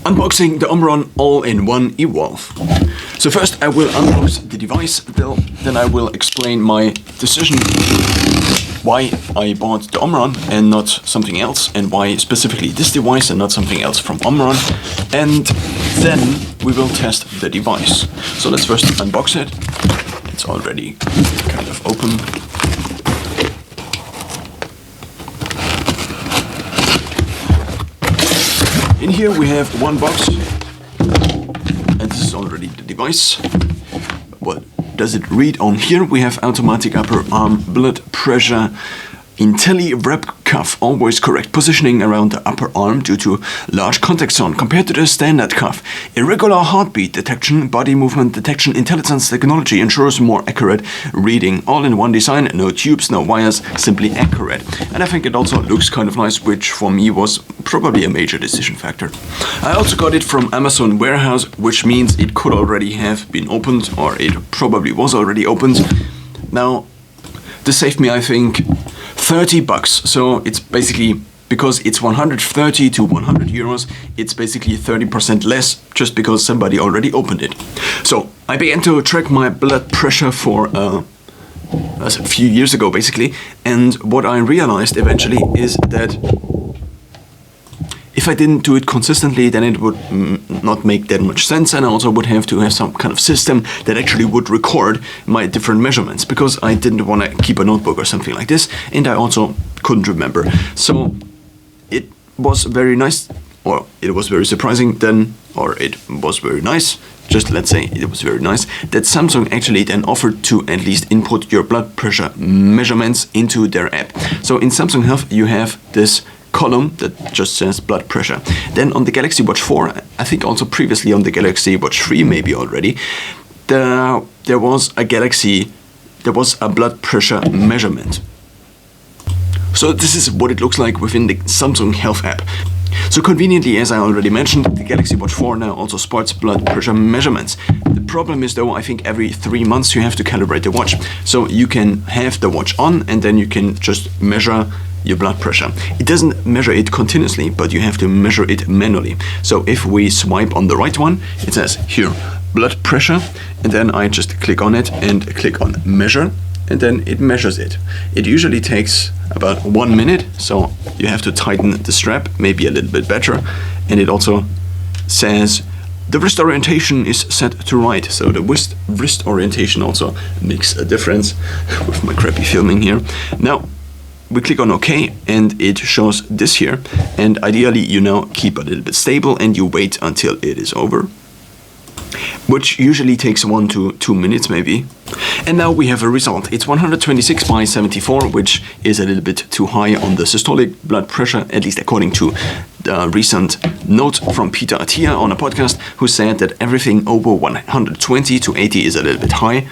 Unboxing the Omron all-in-one Evolve. So first I will unbox the device, then I will explain my decision why I bought the Omron and not something else, and why specifically this device and not something else from Omron, and then we will test the device. So let's first unbox it. It's already kind of open. In here we have one box, and this is already the device. What does it read on here? We have automatic upper arm blood pressure, IntelliRep cuff, always correct positioning around the upper arm due to large contact zone compared to the standard cuff. Irregular heartbeat detection, body movement detection, intelligence technology ensures more accurate reading. All-in-one design, no tubes, no wires, simply accurate. And I think it also looks kind of nice, which for me was probably a major decision factor. I also got it from Amazon warehouse, which means it could already have been opened, or it probably was already opened. Now, this saved me, I think, $30. So it's basically, because it's 130 to 100 euros, it's basically 30% less just because somebody already opened it. So I began to track my blood pressure for a few years ago, basically, and what I realized eventually is that if I didn't do it consistently, then it would not make that much sense, and I also would have to have some kind of system that actually would record my different measurements, because I didn't want to keep a notebook or something like this, and I also couldn't remember. So it was very nice, or it was very surprising then, or it was very nice, just let's say it was very nice, that Samsung actually then offered to at least input your blood pressure measurements into their app. So in Samsung Health you have this column that just says blood pressure. Then on the Galaxy Watch 4, I think also previously on the Galaxy Watch 3 maybe already, there was a blood pressure measurement. So this is what it looks like within the Samsung Health app. So conveniently, as I already mentioned, the Galaxy Watch 4 now also sports blood pressure measurements. The problem is though, I think every 3 months you have to calibrate the watch. So you can have the watch on and then you can just measure your blood pressure. It doesn't measure it continuously, but you have to measure it manually. So if we swipe on the right one, it says here, blood pressure, and then I just click on it and click on measure, and then it measures it. It usually takes about 1 minute, so you have to tighten the strap, maybe a little bit better, and it also says the wrist orientation is set to right, so the wrist orientation also makes a difference with my crappy filming here. Now, we click on OK and it shows this here, and ideally you now keep a little bit stable and you wait until it is over, which usually takes 1 to 2 minutes maybe. And now we have a result. It's 126 by 74, which is a little bit too high on the systolic blood pressure, at least according to the recent note from Peter Attia on a podcast, who said that everything over 120 to 80 is a little bit high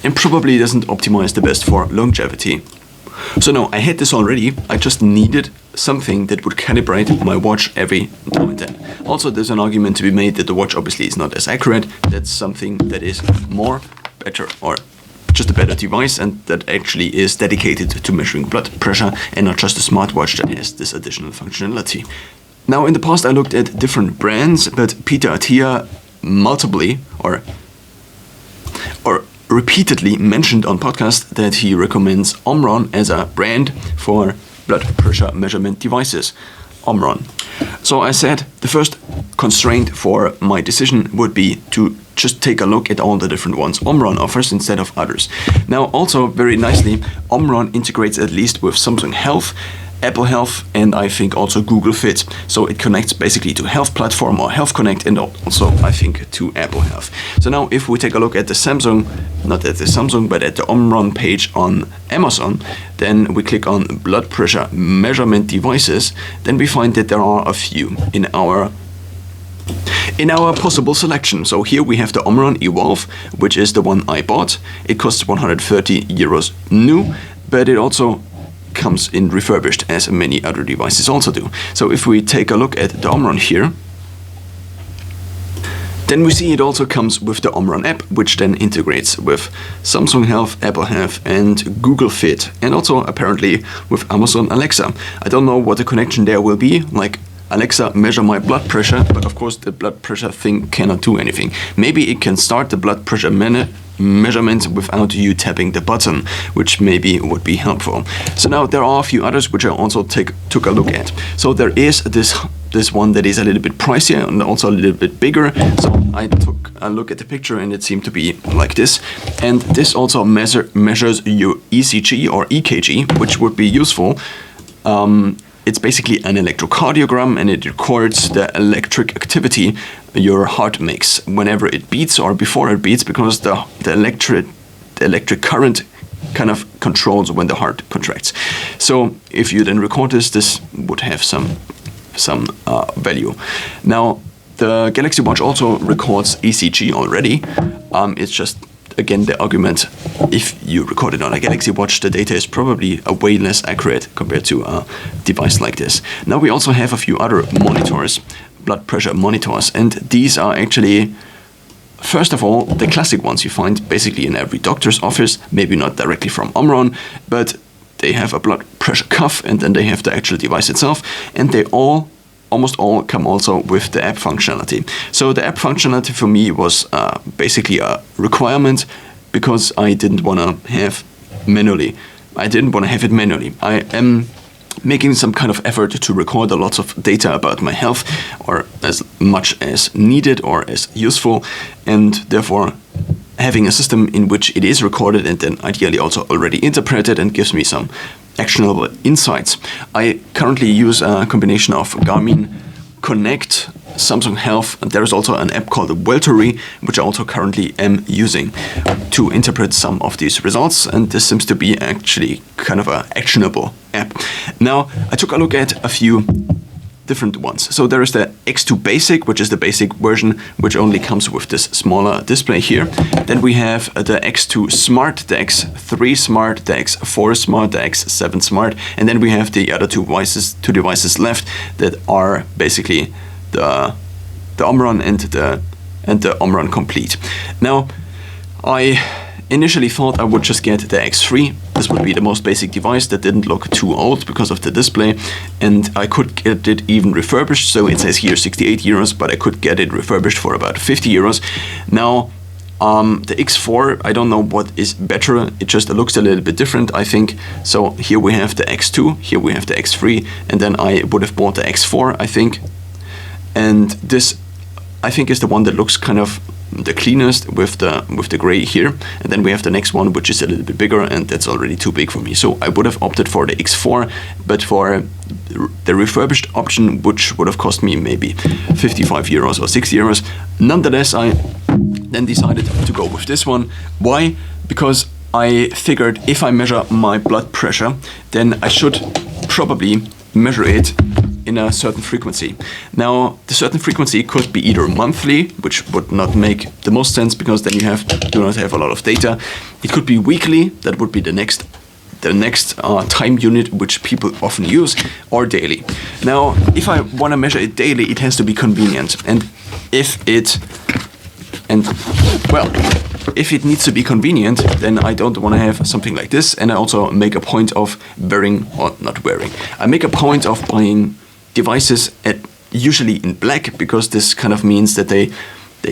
and probably doesn't optimize the best for longevity. So no, I had this already, I just needed something that would calibrate my watch every now and then. Also, there's an argument to be made that the watch obviously is not as accurate. That's something that is better, or just a better device, and that actually is dedicated to measuring blood pressure and not just a smartwatch that has this additional functionality. Now, in the past I looked at different brands, but Peter Attia repeatedly mentioned on podcast that he recommends Omron as a brand for blood pressure measurement devices. Omron. So I said the first constraint for my decision would be to just take a look at all the different ones Omron offers instead of others. Now also very nicely, Omron integrates at least with Samsung Health, Apple Health, and I think also Google Fit. So it connects basically to Health Platform or Health Connect, and also I think to Apple Health. So now if we take a look at the not at the Samsung, but at the Omron page on Amazon, then we click on blood pressure measurement devices, then we find that there are a few in our possible selection. So here we have the Omron Evolve, which is the one I bought. It costs 130 euros new, but it also comes in refurbished, as many other devices also do. So if we take a look at the Omron here, then we see it also comes with the Omron app, which then integrates with Samsung Health, Apple Health, and Google Fit, and also apparently with Amazon Alexa. I don't know what the connection there will be, like Alexa, measure my blood pressure, but of course the blood pressure thing cannot do anything. Maybe it can start the blood pressure measurement without you tapping the button, which maybe would be helpful. So now there are a few others which I also took a look at. So there is this one that is a little bit pricier and also a little bit bigger. So I took a look at the picture and it seemed to be like this. And this also measures your ECG or EKG, which would be useful. It's basically an electrocardiogram and it records the electric activity your heart makes whenever it beats or before it beats, because the electric current kind of controls when the heart contracts. So if you then record this would have some value. Now the Galaxy Watch also records ECG already. It's just, again, the argument, if you record it on a Galaxy Watch, the data is probably way less accurate compared to a device like this. Now we also have a few other monitors, blood pressure monitors, and these are actually, first of all, the classic ones you find basically in every doctor's office, maybe not directly from Omron, but they have a blood pressure cuff and then they have the actual device itself, and they almost all come also with the app functionality. So the app functionality for me was basically a requirement because I didn't want to have it manually. I am making some kind of effort to record a lot of data about my health, or as much as needed or as useful, and therefore having a system in which it is recorded and then ideally also already interpreted and gives me some actionable insights. I currently use a combination of Garmin Connect, Samsung Health, and there is also an app called Weltery, which I also currently am using to interpret some of these results, and this seems to be actually kind of an actionable app. Now, I took a look at a few different ones. So there is the X2 Basic, which is the basic version, which only comes with this smaller display here. Then we have the X2 Smart, the X3 Smart, the X4 Smart, the X7 Smart, and then we have the other two devices left that are basically the Omron and the Omron Complete. Now, I initially thought I would just get the X3. This would be the most basic device that didn't look too old because of the display, and I could get it even refurbished. So it says here 68 euros, but I could get it refurbished for about 50 euros. Now, the X4, I don't know what is better. It just looks a little bit different, I think. So here we have the X2, here we have the X3, and then I would have bought the X4, I think. And this, I think, is the one that looks kind of the cleanest with the gray here, and then we have the next one which is a little bit bigger, and that's already too big for me. So I would have opted for the X4, but for the refurbished option, which would have cost me maybe 55 euros or 60 euros. Nonetheless, I then decided to go with this one. Why? Because I figured if I measure my blood pressure, then I should probably measure it in a certain frequency. Now, the certain frequency could be either monthly, which would not make the most sense because then you do not have a lot of data. It could be weekly, that would be the next time unit which people often use, or daily. Now, if I want to measure it daily, it has to be convenient, and if it needs to be convenient, then I don't want to have something like this, and I also make a point of I make a point of buying devices usually in black, because this kind of means that they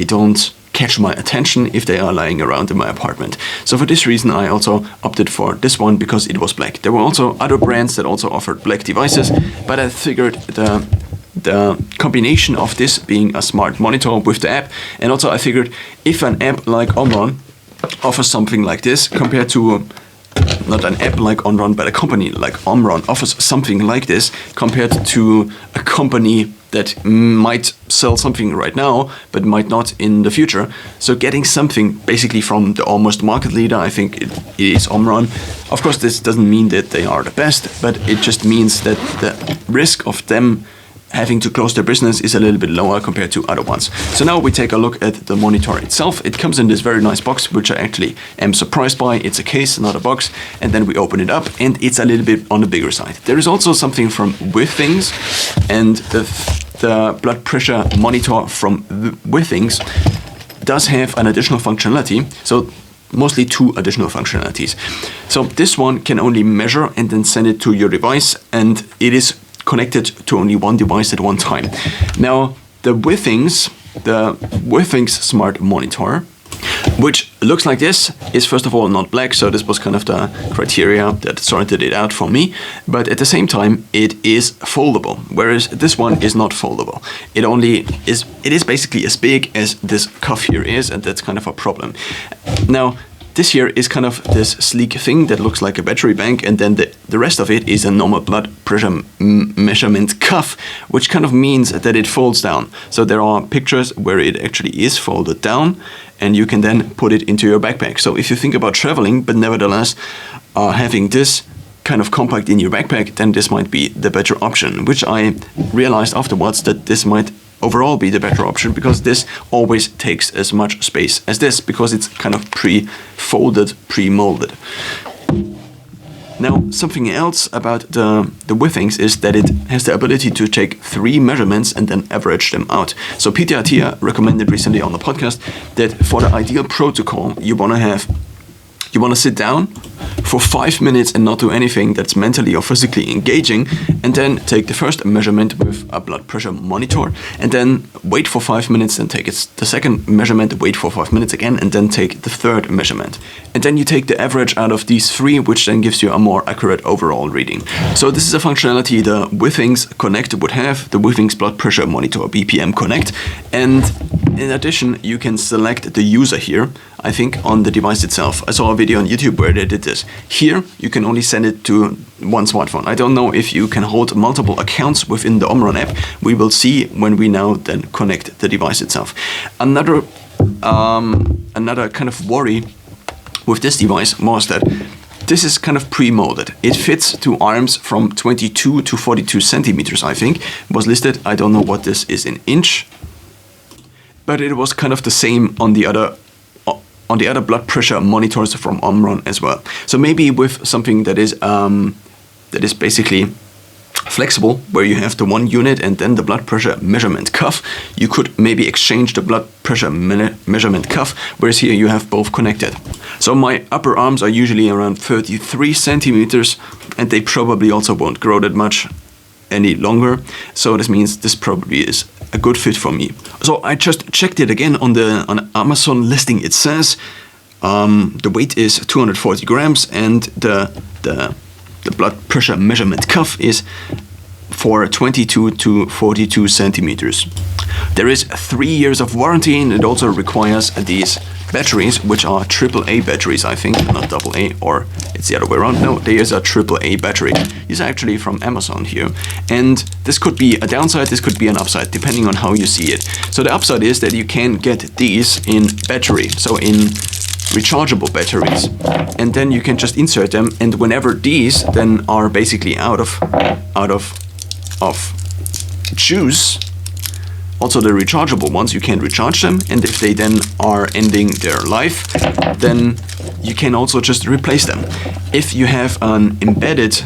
don't catch my attention if they are lying around in my apartment. So for this reason, I also opted for this one because it was black. There were also other brands that also offered black devices, but I figured the combination of this being a smart monitor with the app, and also I figured if an app like Omron offers something like this compared to not an app like Omron, but a company like Omron offers something like this compared to a company that might sell something right now, but might not in the future. So getting something basically from the almost market leader, I think it is Omron. Of course, this doesn't mean that they are the best, but it just means that the risk of them having to close their business is a little bit lower compared to other ones. So now we take a look at the monitor itself. It comes in this very nice box, which I actually am surprised by. It's a case, not a box. And then we open it up, and it's a little bit on the bigger side. There is also something from Withings, and the blood pressure monitor from Withings does have an additional functionality. So mostly two additional functionalities. So this one can only measure and then send it to your device, and it is connected to only one device at one time. Now, the Withings smart monitor, which looks like this, is first of all not black, so this was kind of the criteria that sorted it out for me. But at the same time, it is foldable, whereas this one is not foldable. It is basically as big as this cuff here is, and that's kind of a problem. Now, this here is kind of this sleek thing that looks like a battery bank, and then the rest of it is a normal blood pressure measurement cuff, which kind of means that it folds down. So there are pictures where it actually is folded down, and you can then put it into your backpack. So if you think about traveling, but nevertheless having this kind of compact in your backpack, then this might be the better option, which I realized afterwards that this might overall be the better option, because this always takes as much space as this, because it's kind of pre-folded, pre-molded. Now, something else about the Withings is that it has the ability to take 3 measurements and then average them out. So Peter Attia recommended recently on the podcast that for the ideal protocol, you want to sit down for 5 minutes and not do anything that's mentally or physically engaging, and then take the first measurement with a blood pressure monitor, and then wait for 5 minutes and take the second measurement, wait for 5 minutes again, and then take the third measurement. And then you take the average out of these 3, which then gives you a more accurate overall reading. So this is a functionality the Withings Connect would have, the Withings Blood Pressure Monitor BPM Connect. And in addition, you can select the user here, I think, on the device itself. I saw a video on YouTube where they did this. Here, you can only send it to one smartphone. I don't know if you can hold multiple accounts within the Omron app. We will see when we now then connect the device itself. Another kind of worry with this device was that this is kind of pre-molded. It fits to arms from 22 to 42 centimeters, I think, was listed. I don't know what this is in inch, but it was kind of the same on the other blood pressure monitors from Omron as well. So maybe with something that is basically flexible, where you have the one unit and then the blood pressure measurement cuff, you could maybe exchange the blood pressure measurement cuff, whereas here you have both connected. So my upper arms are usually around 33 centimeters, and they probably also won't grow that much any longer. So this means this probably is a good fit for me. So I just checked it again on Amazon listing. It says the weight is 240 grams, and the blood pressure measurement cuff is for 22 to 42 centimeters. There is 3 years of warranty, and it also requires these batteries, which are AAA batteries, I think, not AA, or it's the other way around. No, there is a AAA battery. These are actually from Amazon here. And this could be a downside, this could be an upside, depending on how you see it. So the upside is that you can get these in battery, so in rechargeable batteries, and then you can just insert them, and whenever these then are basically out of juice, also the rechargeable ones, you can recharge them, and if they then are ending their life, then you can also just replace them. If you have an embedded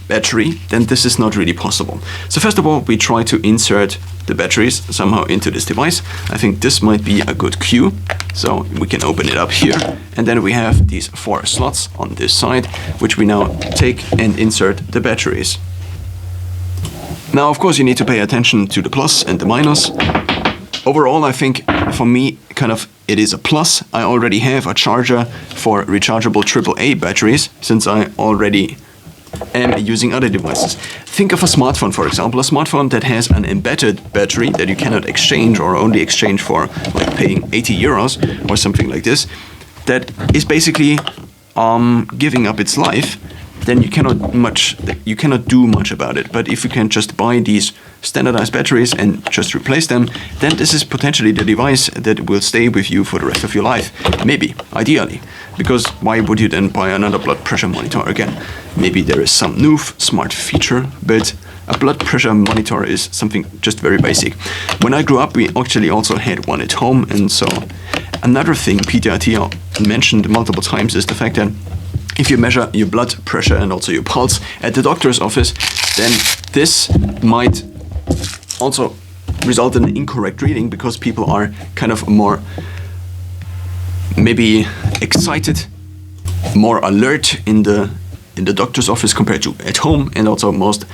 battery, then this is not really possible. So first of all, we try to insert the batteries somehow into this device. I think this might be a good cue. So we can open it up here, and then we have these 4 slots on this side, which we now take and insert the batteries. Now, of course, you need to pay attention to the plus and the minus. Overall, I think for me, kind of, it is a plus. I already have a charger for rechargeable AAA batteries, since I already am using other devices. Think of a smartphone, for example, a smartphone that has an embedded battery that you cannot exchange, or only exchange for like paying 80 euros or something like this, that is basically giving up its life. Then you cannot do much about it. But if you can just buy these standardized batteries and just replace them, then this is potentially the device that will stay with you for the rest of your life. Maybe, ideally. Because why would you then buy another blood pressure monitor again? Maybe there is some new smart feature, but a blood pressure monitor is something just very basic. When I grew up, we actually also had one at home, and so another thing Peter Attia mentioned multiple times is the fact that if you measure your blood pressure and also your pulse at the doctor's office, then this might also result in an incorrect reading, because people are kind of more maybe excited, more alert in the doctor's office compared to at home, and also most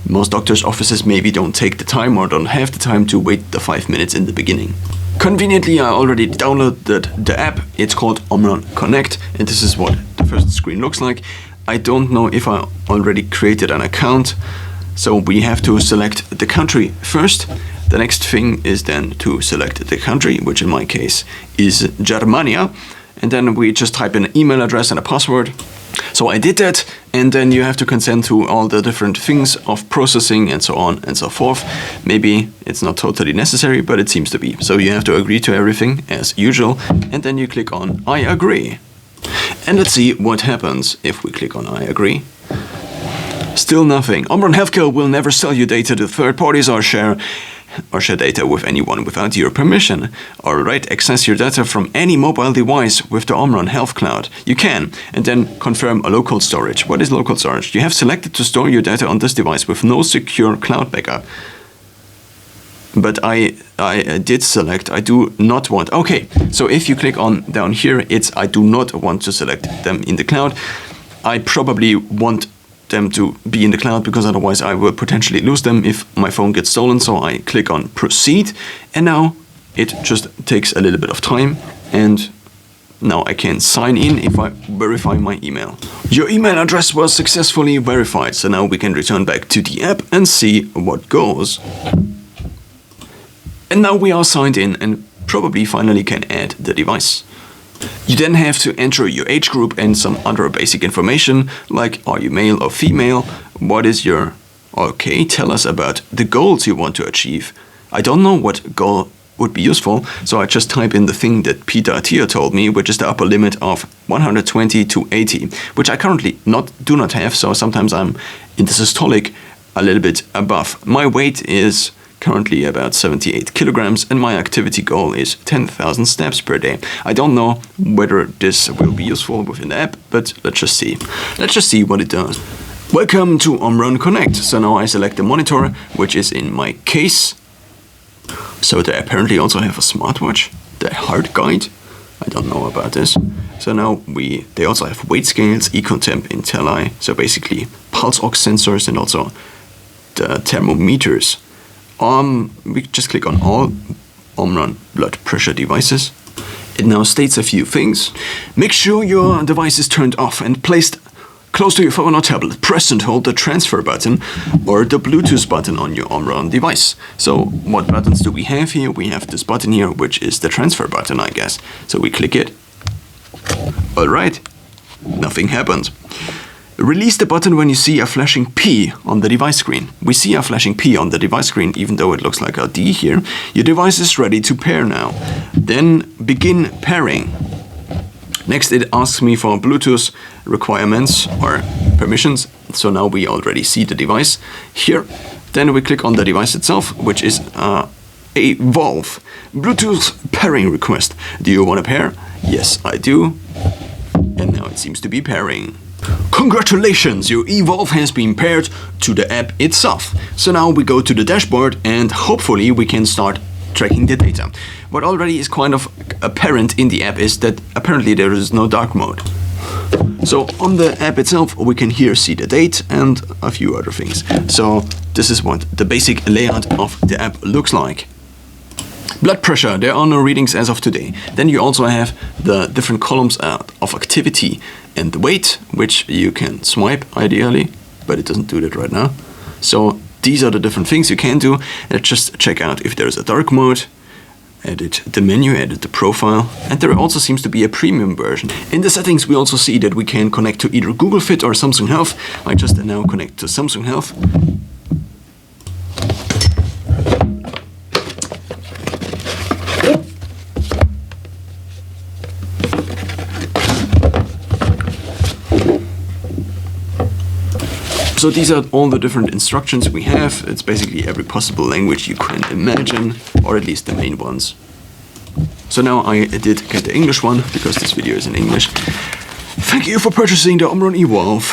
Most doctors' offices maybe don't take the time or don't have the time to wait the 5 minutes in the beginning. Conveniently, I already downloaded the app. It's called Omron Connect, and this is what the first screen looks like. I don't know if I already created an account, so we have to select the country first. The next thing is then to select the country, which in my case is Germania, and then we just type in an email address and a password. So I did that, and then you have to consent to all the different things of processing and so on and so forth. Maybe it's not totally necessary, but it seems to be. So you have to agree to everything as usual, and then you click on I agree. And let's see what happens if we click on I agree. Still nothing. Omron Healthcare will never sell your data to third parties or share data with anyone without your permission. Alright, access your data from any mobile device with the Omron Health Cloud. You can, and then confirm a local storage. What is local storage? You have selected to store your data on this device with no secure cloud backup. But I did select, I do not want. Okay, so if you click on down here, it's I do not want to select them in the cloud. I probably want them to be in the cloud because otherwise I will potentially lose them if my phone gets stolen. So I click on proceed, and now it just takes a little bit of time, and now I can sign in if I verify my email. Your email address was successfully verified, so now we can return back to the app and see what goes. And now we are signed in and probably finally can add the device. You then have to enter your age group and some other basic information, like are you male or female, what is your... Okay, tell us about the goals you want to achieve. I don't know what goal would be useful, so I just type in the thing that Peter Attia told me, which is the upper limit of 120 to 80, which I currently do not have, so sometimes I'm in the systolic a little bit above. My weight is currently about 78 kilograms, and my activity goal is 10,000 steps per day. I don't know whether this will be useful within the app, but let's just see. Let's just see what it does. Welcome to Omron Connect. So now I select the monitor, which is in my case. So they apparently also have a smartwatch, the heart guide. I don't know about this. So now they also have weight scales, ecotemp, Intelli, so basically pulse ox sensors and also the thermometers. We just click on all Omron blood pressure devices. It now states a few things. Make sure your device is turned off and placed close to your phone or tablet. Press and hold the transfer button or the Bluetooth button on your Omron device. So what buttons do we have here? We have this button here, which is the transfer button, I guess. So we click it. Alright, nothing happened. Release the button when you see a flashing P on the device screen. We see a flashing P on the device screen, even though it looks like a D here. Your device is ready to pair now. Then begin pairing. Next, it asks me for Bluetooth requirements or permissions. So now we already see the device here. Then we click on the device itself, which is a Valve Bluetooth pairing request. Do you want to pair? Yes, I do. And now it seems to be pairing. Congratulations, your eVolve has been paired to the app itself. So now we go to the dashboard and hopefully we can start tracking the data. What already is kind of apparent in the app is that apparently there is no dark mode. So on the app itself we can here see the date and a few other things. So this is what the basic layout of the app looks like. Blood pressure, there are no readings as of today. Then you also have the different columns of activity and the weight, which you can swipe ideally, but it doesn't do that right now. So these are the different things you can do. Let's just check out if there's a dark mode. Edit the menu, edit the profile, and there also seems to be a premium version. In the settings we also see that we can connect to either Google Fit or Samsung Health. I just now connect to Samsung Health. So these are all the different instructions we have. It's basically every possible language you can imagine, or at least the main ones. So now I did get the English one, because this video is in English. Thank you for purchasing the Omron eVolve.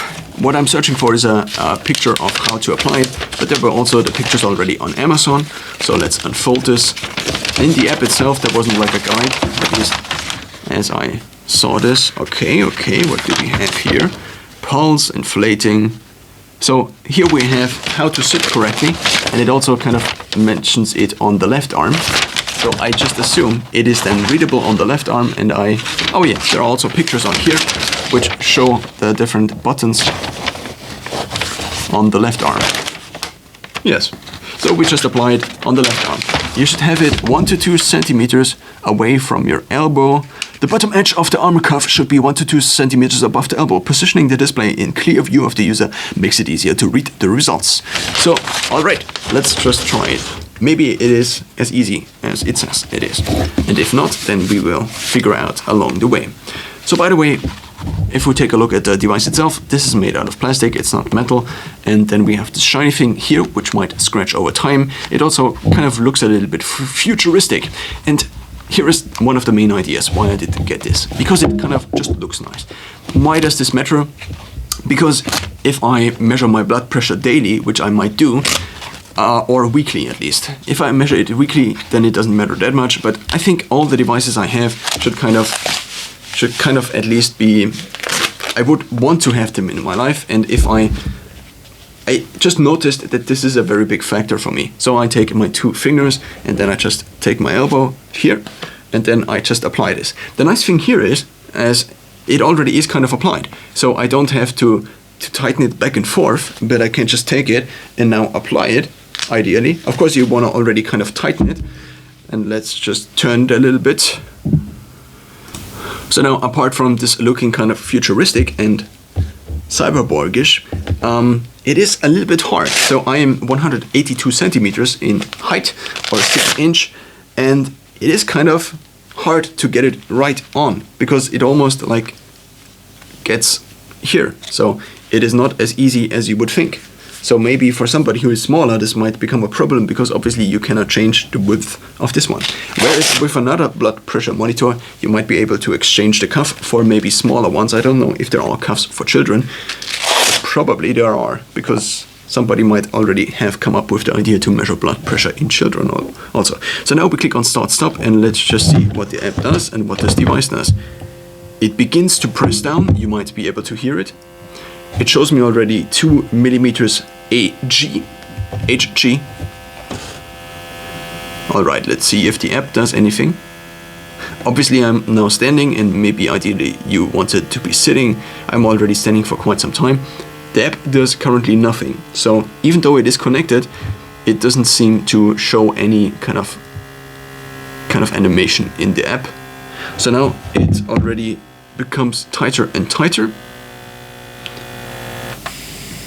What I'm searching for is a picture of how to apply it, but there were also the pictures already on Amazon. So let's unfold this. In the app itself there wasn't like a guide, at least as I saw this. Okay, what do we have here? Pulse, inflating, So here we have how to sit correctly, and it also kind of mentions it on the left arm. So I just assume it is then readable on the left arm, and oh yeah, there are also pictures on here which show the different buttons on the left arm. Yes, so we just apply it on the left arm. You should have it 1 to 2 centimeters away from your elbow. The bottom edge of the armor cuff should be 1 to 2 centimeters above the elbow. Positioning the display in clear view of the user makes it easier to read the results. So, alright, let's just try it. Maybe it is as easy as it says it is. And if not, then we will figure out along the way. So by the way, if we take a look at the device itself, this is made out of plastic, it's not metal. And then we have this shiny thing here, which might scratch over time. It also kind of looks a little bit futuristic. And here is one of the main ideas why I did get this. Because it kind of just looks nice. Why does this matter? Because if I measure my blood pressure daily, which I might do, or weekly at least. If I measure it weekly, then it doesn't matter that much, but I think all the devices I have should kind of at least be, I would want to have them in my life, and if I just noticed that this is a very big factor for me. So I take my 2 fingers, and then I just take my elbow here, and then I just apply this. The nice thing here is, as it already is kind of applied, so I don't have to tighten it back and forth, but I can just take it and now apply it, ideally. Of course, you want to already kind of tighten it, and let's just turn it a little bit. So now, apart from this looking kind of futuristic and cyberborgish, it is a little bit hard. So I am 182 centimeters in height, or 6 inch, and it is kind of hard to get it right on, because it almost like gets here. So it is not as easy as you would think. So maybe for somebody who is smaller, this might become a problem, because obviously you cannot change the width of this one. Whereas with another blood pressure monitor, you might be able to exchange the cuff for maybe smaller ones. I don't know if there are cuffs for children. Probably there are, because somebody might already have come up with the idea to measure blood pressure in children also. So now we click on Start Stop, and let's just see what the app does and what this device does. It begins to press down. You might be able to hear it. It shows me already 2 millimeters HG. Alright, let's see if the app does anything. Obviously I'm now standing, and maybe ideally you wanted to be sitting. I'm already standing for quite some time. The app does currently nothing. So even though it is connected, it doesn't seem to show any kind of animation in the app. So now it already becomes tighter and tighter.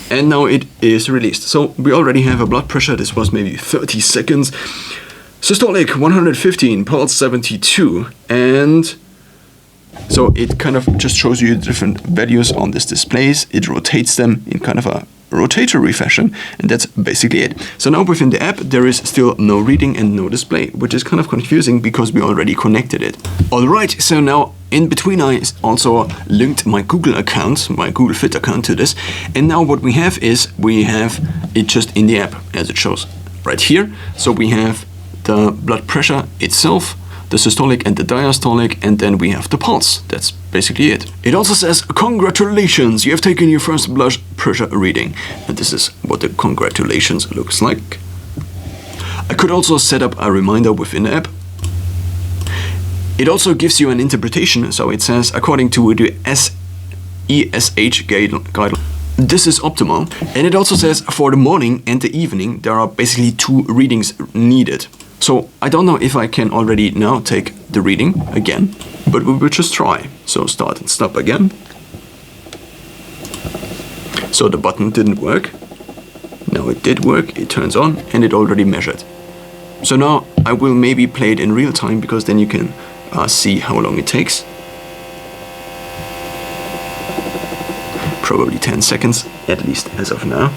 And now it is released. So we already have a blood pressure. This was maybe 30 seconds. Systolic 115, pulse 72. And so it kind of just shows you different values on these displays. It rotates them in kind of a rotatory fashion, and that's basically it. So now within the app there is still no reading and no display, which is kind of confusing because we already connected it. Alright, so now in between I also linked my Google account, my Google Fit account to this, and now what we have is we have it just in the app as it shows right here. So we have the blood pressure itself, the systolic and the diastolic, and then we have the pulse. That's basically it. It also says, congratulations, you have taken your first blood pressure reading. And this is what the congratulations looks like. I could also set up a reminder within the app. It also gives you an interpretation, so it says, according to the ESH guideline, this is optimal. And it also says, for the morning and the evening, there are basically 2 readings needed. So I don't know if I can already now take the reading again, but we will just try. So start and stop again. So the button didn't work. Now it did work, it turns on, and it already measured. So now I will maybe play it in real time, because then you can see how long it takes. Probably 10 seconds, at least as of now.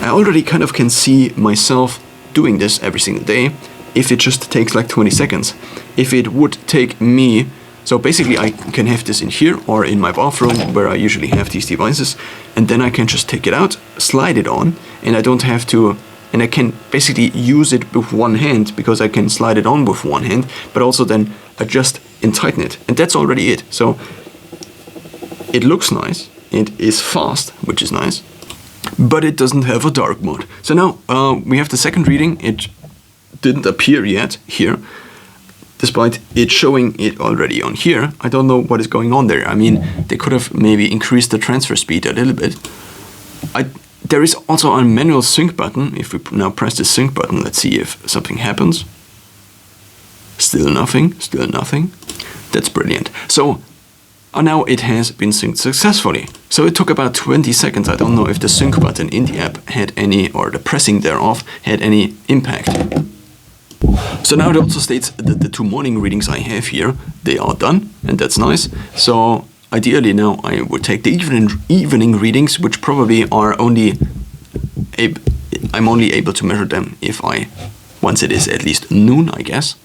I already kind of can see myself doing this every single day if it just takes like 20 seconds. If it would take me, so basically I can have this in here or in my bathroom where I usually have these devices, and then I can just take it out, slide it on, and I don't have to, and I can basically use it with one hand, because I can slide it on with one hand, but also then adjust and tighten it, and that's already it. So it looks nice It is fast, which is nice, but it doesn't have a dark mode. So now we have the second reading. It didn't appear yet here, despite it showing it already on here. I don't know what is going on there. I mean, they could have maybe increased the transfer speed a little bit. There is also a manual sync button. If we now press the sync button, let's see if something happens. Still nothing, still nothing. That's brilliant. So now it has been synced successfully. So it took about 20 seconds. I don't know if the sync button in the app had any, or the pressing thereof had any impact. So now it also states that the 2 morning readings I have here, they are done, and that's nice. So ideally now I would take the evening readings, which probably are I'm only able to measure them once it is at least noon, I guess.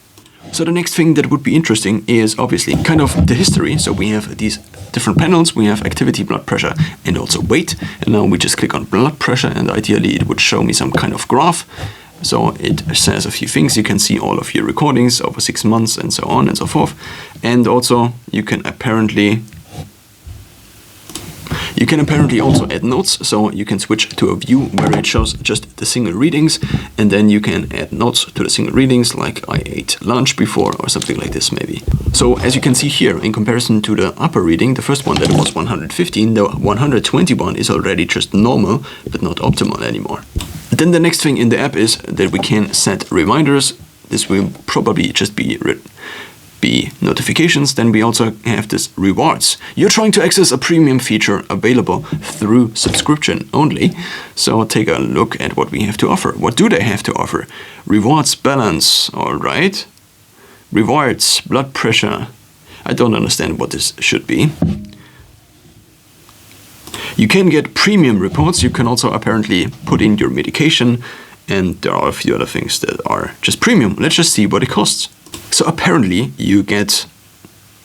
So the next thing that would be interesting is obviously kind of the history. So we have these different panels. We have activity, blood pressure, and also weight. And now we just click on blood pressure, and ideally it would show me some kind of graph. So it says a few things. You can see all of your recordings over 6 months and so on and so forth. And also you can apparently also add notes. So you can switch to a view where it shows just the single readings, and then you can add notes to the single readings, like I ate lunch before or something like this maybe. So as you can see here, in comparison to the upper reading, the first one that was 115, the 121 is already just normal, but not optimal anymore. Then the next thing in the app is that we can set reminders. This will probably just be notifications. Then we also have this rewards. You're trying to access a premium feature available through subscription only. So take a look at what we have to offer. What do they have to offer? Rewards balance, all right. Rewards, blood pressure. I don't understand what this should be. You can get premium reports. You can also apparently put in your medication, and there are a few other things that are just premium. Let's just see what it costs. So apparently you get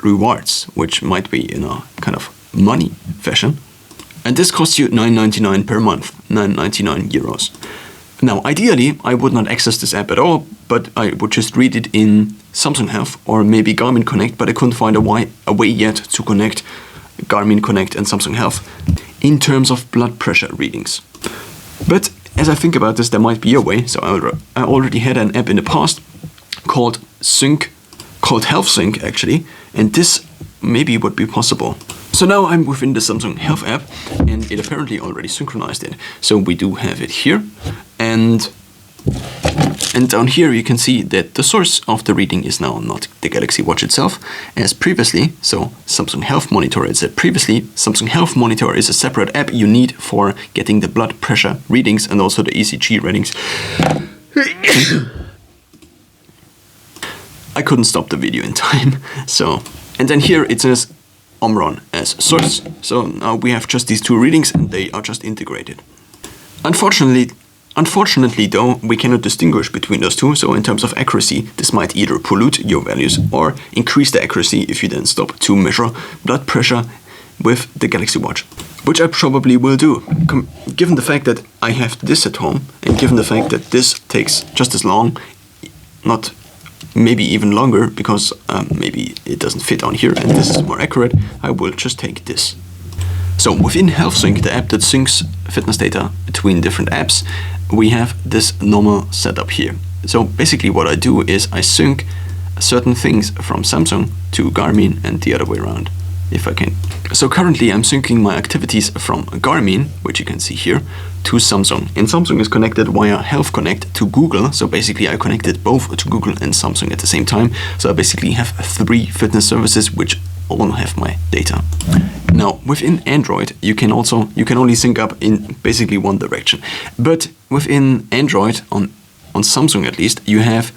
rewards, which might be in a kind of money fashion. And this costs you €9.99 per month, 9.99 euros. Now, ideally, I would not access this app at all, but I would just read it in Samsung Health or maybe Garmin Connect, but I couldn't find a way yet to connect Garmin Connect and Samsung Health in terms of blood pressure readings. But as I think about this, there might be a way. So I already had an app in the past called Health Sync actually, and this maybe would be possible. So now I'm within the Samsung Health app, and it apparently already synchronized it. So we do have it here, and down here you can see that the source of the reading is now not the Galaxy Watch itself as previously. So Samsung Health Monitor is previously. Samsung Health Monitor is a separate app you need for getting the blood pressure readings and also the ECG readings. I couldn't stop the video in time. So, and then here it says Omron as source. So now we have just these 2 readings and they are just integrated. Unfortunately though, we cannot distinguish between those 2. So in terms of accuracy, this might either pollute your values or increase the accuracy if you then stop to measure blood pressure with the Galaxy Watch, which I probably will do. Given the fact that I have this at home, and given the fact that this takes just as long, not maybe even longer, because maybe it doesn't fit on here and this is more accurate, I will just take this. So within HealthSync, the app that syncs fitness data between different apps, we have this normal setup here. So basically what I do is I sync certain things from Samsung to Garmin and the other way around, if I can. So currently I'm syncing my activities from Garmin, which you can see here, to Samsung. And Samsung is connected via Health Connect to Google. So basically I connected both to Google and Samsung at the same time. So I basically have 3 fitness services which all have my data. Now within Android you can only sync up in basically one direction. But within Android, on Samsung at least, you have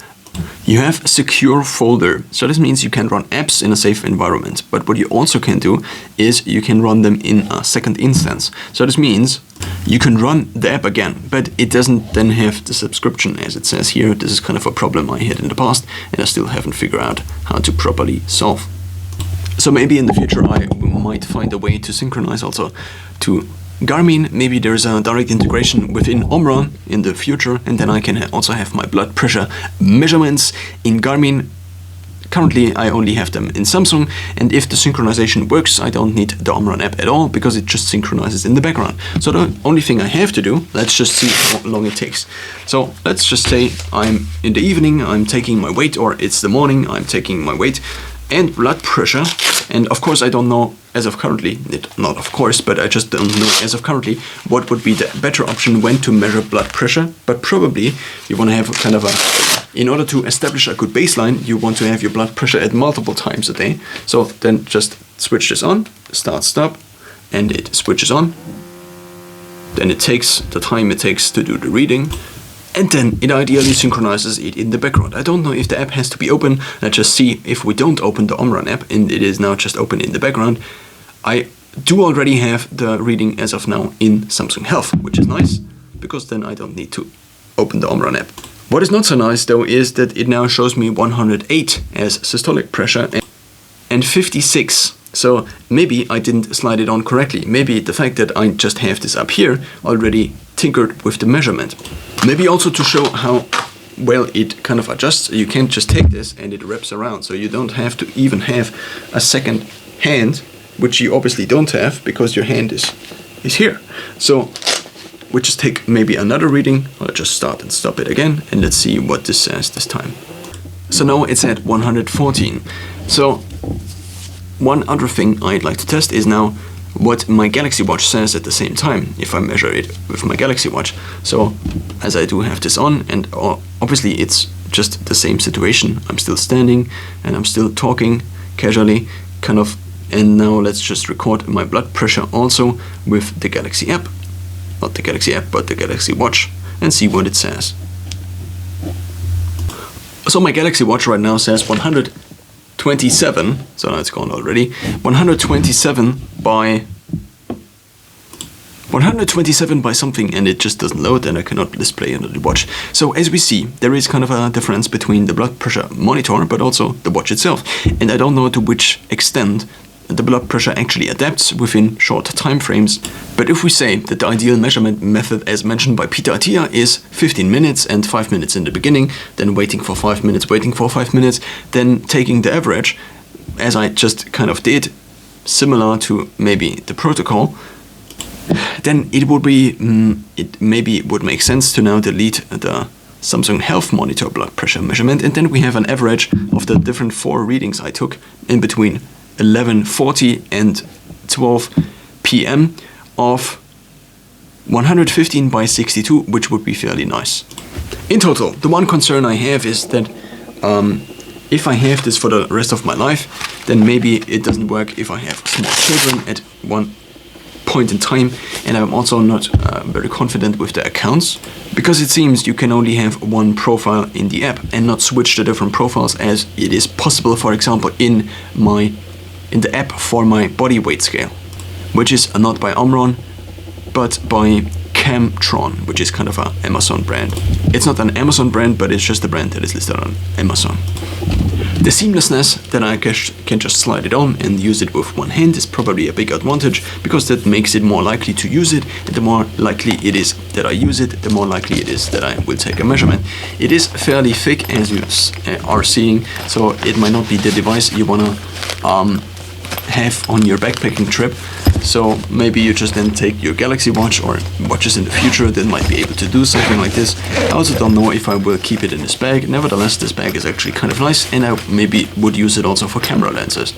a secure folder. So this means you can run apps in a safe environment. But what you also can do is you can run them in a second instance. So this means you can run the app again, but it doesn't then have the subscription as it says here. This is kind of a problem I had in the past and I still haven't figured out how to properly solve. So maybe in the future I might find a way to synchronize also to Garmin. Maybe there's a direct integration within Omron in the future, and then I can also have my blood pressure measurements in Garmin Currently I only have them in Samsung, and if the synchronization works, I don't need the Omron app at all because it just synchronizes in the background. So the only thing I have to do, let's just see how long it takes. So let's just say I'm in the evening, I'm taking my weight, or it's the morning, I'm taking my weight and blood pressure. And of course, I don't know as of currently, not of course, but I just don't know as of currently what would be the better option when to measure blood pressure. But probably you want to have a kind of a, in order to establish a good baseline, you want to have your blood pressure at multiple times a day. So then just switch this on, start, stop, and it switches on. Then it takes the time it takes to do the reading. And then it ideally synchronizes it in the background. I don't know if the app has to be open. Let's just see if we don't open the Omron app and it is now just open in the background. I do already have the reading as of now in Samsung Health, which is nice because then I don't need to open the Omron app. What is not so nice though is that it now shows me 108 as systolic pressure and 56. So maybe I didn't slide it on correctly. Maybe the fact that I just have this up here already tinkered with the measurement. Maybe also to show how well it kind of adjusts, you can't just take this and it wraps around. So you don't have to even have a second hand, which you obviously don't have because your hand is here. So we just take maybe another reading. I'll just start and stop it again and let's see what this says this time. So now it's at 114. So one other thing I'd like to test is now what my Galaxy Watch says at the same time if I measure it with my Galaxy Watch. So as I do have this on, and obviously it's just the same situation. I'm still standing and I'm still talking casually, kind of. And now let's just record my blood pressure also with the Galaxy app. Not the Galaxy app, but the Galaxy Watch, and see what it says. So my Galaxy Watch right now says 127, so now it's gone already, 127 by something, and it just doesn't load and I cannot display it on the watch. So as we see, there is kind of a difference between the blood pressure monitor but also the watch itself, and I don't know to which extent the blood pressure actually adapts within short time frames. But if we say that the ideal measurement method as mentioned by Peter Attia is 15 minutes and 5 minutes in the beginning, then waiting for 5 minutes, waiting for 5 minutes, then taking the average, as I just kind of did, similar to maybe the protocol, then it would be, it maybe would make sense to now delete the Samsung Health Monitor blood pressure measurement, and then we have an average of the different 4 readings I took in between 11:40 and 12 p.m. of 115 by 62, which would be fairly nice. In total, the one concern I have is that if I have this for the rest of my life, then maybe it doesn't work if I have small children at one point in time, and I'm also not very confident with the accounts, because it seems you can only have one profile in the app and not switch the different profiles as it is possible, for example, in the app for my body weight scale, which is not by Omron, but by Camtron, which is kind of an Amazon brand. It's not an Amazon brand, but it's just a brand that is listed on Amazon. The seamlessness that I can just slide it on and use it with one hand is probably a big advantage, because that makes it more likely to use it, and the more likely it is that I use it, the more likely it is that I will take a measurement. It is fairly thick, as you are seeing, so it might not be the device you wanna have on your backpacking trip. So maybe you just then take your Galaxy Watch or watches in the future that might be able to do something like this. I also don't know if I will keep it in this bag. Nevertheless, this bag is actually kind of nice, and I maybe would use it also for camera lenses.